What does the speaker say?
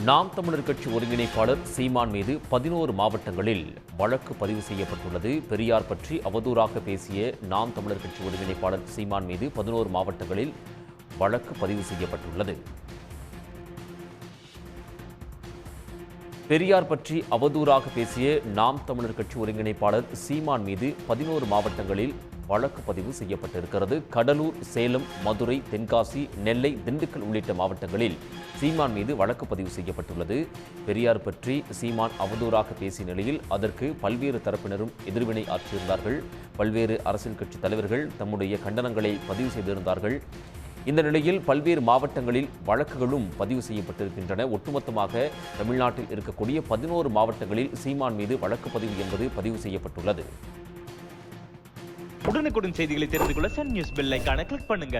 நாம் தமிழர் கட்சி ஒருங்கிணைப்பாளர் சீமான் மீது 11 மாவட்டங்களில் வழக்கு பதிவு செய்யப்பட்டுள்ளது. பெரியார் பற்றி அவதூறாக பேசிய நாம் தமிழர் கட்சி ஒருங்கிணைப்பாளர் சீமான் மீது 11 மாவட்டங்களில் வழக்கு பதிவு செய்யப்பட்டுள்ளது. பெரியார் பற்றி அவதூறாக பேசிய நாம் தமிழர் கட்சி ஒருங்கிணைப்பாளர் சீமான் மீது 11 மாவட்டங்களில் வழக்கு பதிவு செய்யப்பட்டிருக்கிறது. கடலூர், சேலம், மதுரை, தென்காசி, நெல்லை, திண்டுக்கல் உள்ளிட்ட மாவட்டங்களில் சீமான் மீது வழக்கு பதிவு செய்யப்பட்டுள்ளது. பெரியார் பற்றி சீமான் அவதூறாக பேசிய நிலையில் அதற்கு பல்வேறு தரப்பினரும் எதிர்வினை ஆற்றியிருந்தார்கள். பல்வேறு அரசியல் கட்சி தலைவர்கள் தம்முடைய கண்டனங்களை பதிவு செய்திருந்தார்கள். இந்த நிலையில் பல்வேறு மாவட்டங்களில் வழக்குகளும் பதிவு செய்யப்பட்டிருக்கின்றன. ஒட்டுமொத்தமாக தமிழ்நாட்டில் இருக்கக்கூடிய 11 மாவட்டங்களில் சீமான் மீது வழக்கு பதிவு என்பது பதிவு செய்யப்பட்டுள்ளது. உடனுக்குடன் செய்திகளை தெரிந்து கொள்ள சன் நியூஸ் பெல் ஐகானை கிளிக் பண்ணுங்க.